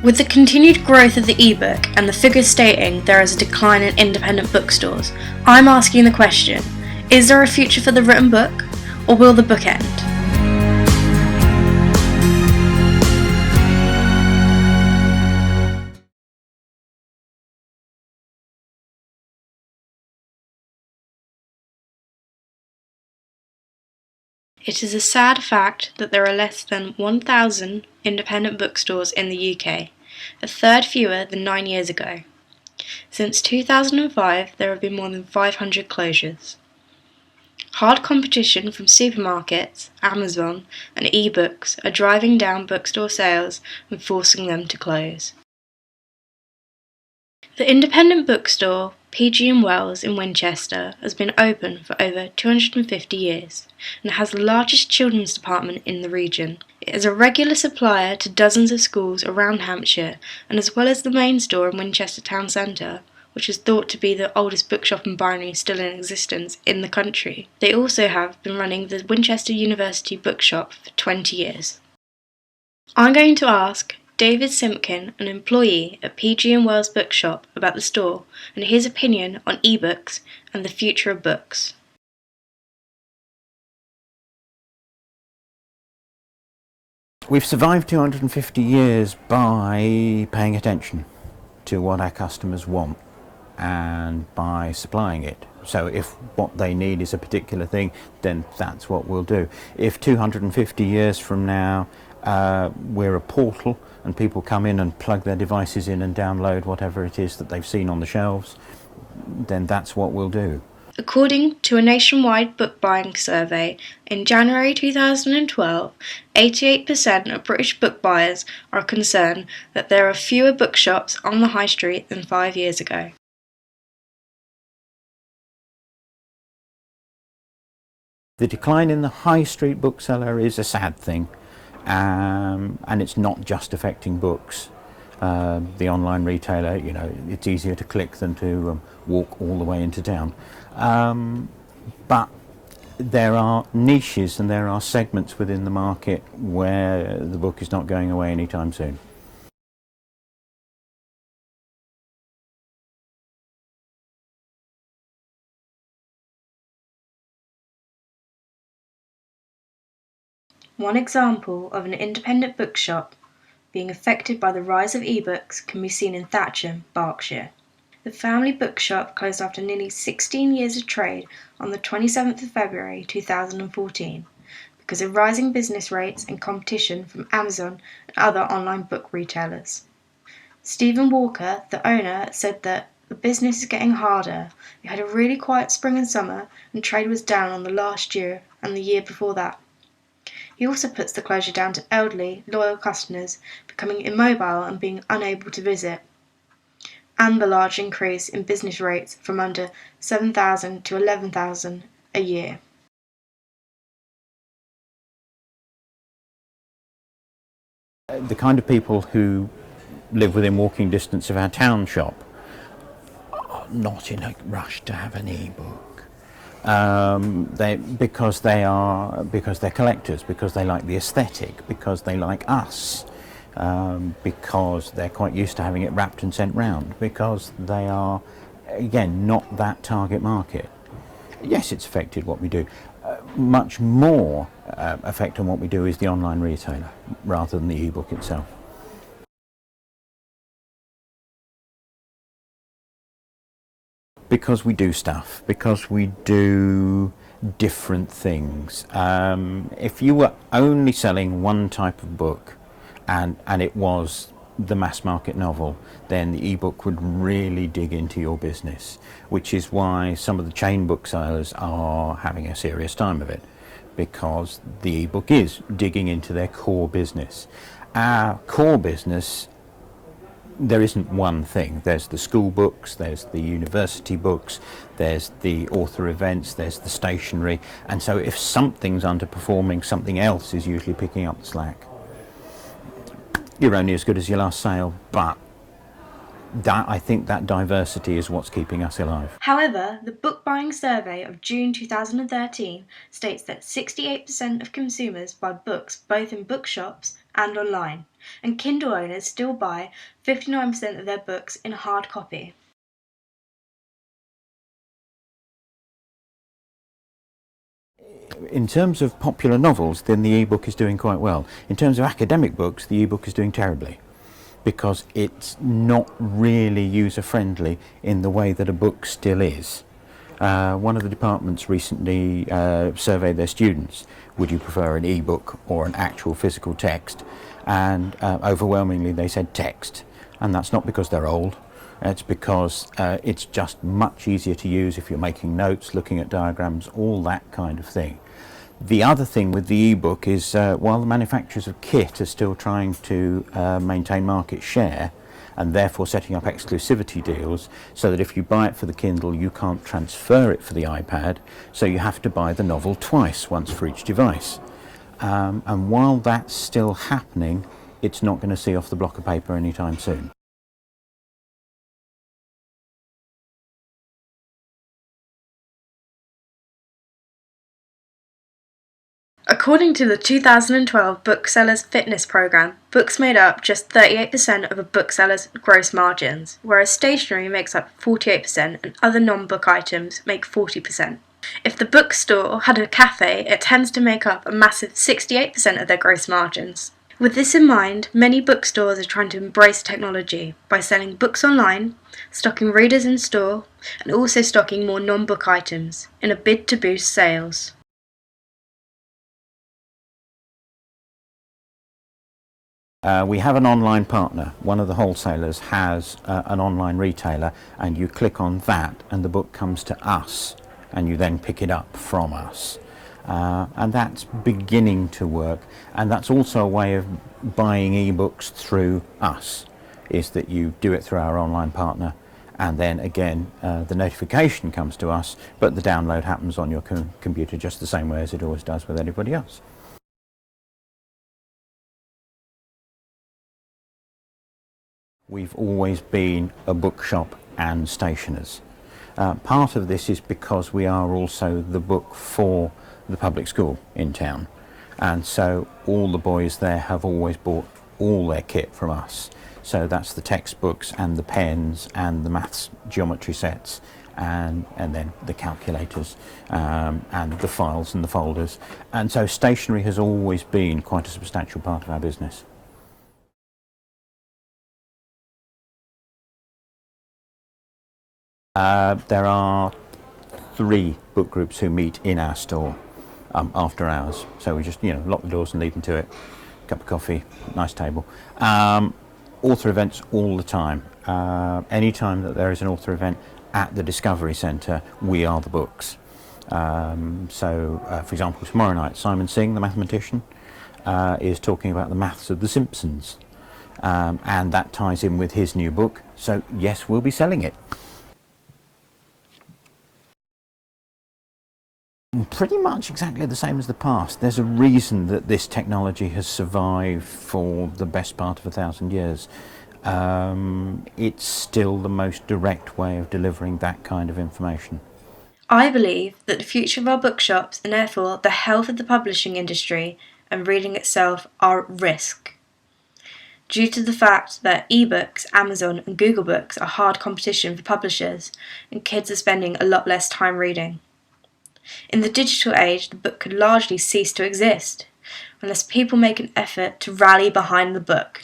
With the continued growth of the eBook and the figures stating there is a decline in independent bookstores, I'm asking the question, is there a future for the written book, or will the book end? It is a sad fact that there are less than 1,000 independent bookstores in the UK, a third fewer than 9 years ago. Since 2005, there have been more than 500 closures. Hard competition from supermarkets, Amazon, and eBooks are driving down bookstore sales and forcing them to close. The independent bookstore P&G Wells in Winchester has been open for over 250 years and has the largest children's department in the region. It is a regular supplier to dozens of schools around Hampshire, and as well as the main store in Winchester town centre, which is thought to be the oldest bookshop and binary still in existence in the country. They also have been running the Winchester University Bookshop for 20 years. I'm going to ask David Simpkin, an employee at P&G Wells Bookshop, about the store and his opinion on ebooks and the future of books. We've survived 250 years by paying attention to what our customers want and by supplying it. So if what they need is a particular thing, then that's what we'll do. If 250 years from now we're a portal and people come in and plug their devices in and download whatever it is that they've seen on the shelves, then that's what we'll do. According to a nationwide book buying survey, in January 2012, 88% of British book buyers are concerned that there are fewer bookshops on the high street than 5 years ago. The decline in the high street bookseller is a sad thing, and it's not just affecting books. The online retailer, it's easier to click than to walk all the way into town. But there are niches and there are segments within the market where the book is not going away anytime soon. One example of an independent bookshop being affected by the rise of ebooks can be seen in Thatcham, Berkshire. The family bookshop closed after nearly 16 years of trade on the 27th of February 2014 because of rising business rates and competition from Amazon and other online book retailers. Stephen Walker, the owner, said that the business is getting harder. We had a really quiet spring and summer, and trade was down on the last year and the year before that. He also puts the closure down to elderly, loyal customers becoming immobile and being unable to visit, and the large increase in business rates from under $7,000 to $11,000 a year. The kind of people who live within walking distance of our town shop are not in a rush to have an e-book. Because they're collectors, because they like the aesthetic, because they like us, because they're quite used to having it wrapped and sent round, because they are, again, not that target market. Yes, it's affected what we do. Much more effect on what we do is the online retailer rather than the e-book itself. Because we do stuff, because we do different things. If you were only selling one type of book and it was the mass market novel, then the ebook would really dig into your business, which is why some of the chain booksellers are having a serious time of it, because the ebook is digging into their core business. Our core business, there isn't one thing. There's the school books, there's the university books, there's the author events, there's the stationery, and so if something's underperforming, something else is usually picking up the slack. You're only as good as your last sale, but I think that diversity is what's keeping us alive. However, the book buying survey of June 2013 states that 68% of consumers buy books both in bookshops and online, and Kindle owners still buy 59% of their books in hard copy. In terms of popular novels, then the ebook is doing quite well. In terms of academic books, the ebook is doing terribly because it's not really user-friendly in the way that a book still is. One of the departments recently surveyed their students. Would you prefer an ebook or an actual physical text? And overwhelmingly they said text. And that's not because they're old. It's because it's just much easier to use if you're making notes, looking at diagrams, all that kind of thing. The other thing with the ebook is while the manufacturers of kit are still trying to maintain market share and therefore setting up exclusivity deals so that if you buy it for the Kindle you can't transfer it for the iPad, so you have to buy the novel twice, once for each device. And while that's still happening, it's not going to see off the block of paper anytime soon. According to the 2012 Booksellers Fitness Program, books made up just 38% of a bookseller's gross margins, whereas stationery makes up 48% and other non-book items make 40%. If the bookstore had a cafe, it tends to make up a massive 68% of their gross margins. With this in mind, many bookstores are trying to embrace technology by selling books online, stocking readers in store, and also stocking more non-book items in a bid to boost sales. We have an online partner. One of the wholesalers has an online retailer, and you click on that and the book comes to us and you then pick it up from us. And that's beginning to work, and that's also a way of buying ebooks through us, is that you do it through our online partner and then again the notification comes to us, but the download happens on your computer just the same way as it always does with anybody else. We've always been a bookshop and stationers. Part of this is because we are also the book for the public school in town, and so all the boys there have always bought all their kit from us. So that's the textbooks and the pens and the maths geometry sets and then the calculators and the files and the folders. And so stationery has always been quite a substantial part of our business. There are 3 book groups who meet in our store after hours. So we just, lock the doors and lead them to it. Cup of coffee, nice table. Author events all the time. Any time that there is an author event at the Discovery Centre, we are the books. For example, tomorrow night, Simon Singh, the mathematician, is talking about the maths of The Simpsons. And that ties in with his new book. So yes, we'll be selling it. Pretty much exactly the same as the past. There's a reason that this technology has survived for the best part of 1,000 years. It's still the most direct way of delivering that kind of information. I believe that the future of our bookshops, and therefore the health of the publishing industry and reading itself, are at risk, due to the fact that ebooks, Amazon and Google Books are hard competition for publishers, and kids are spending a lot less time reading. In the digital age, the book could largely cease to exist, unless people make an effort to rally behind the book.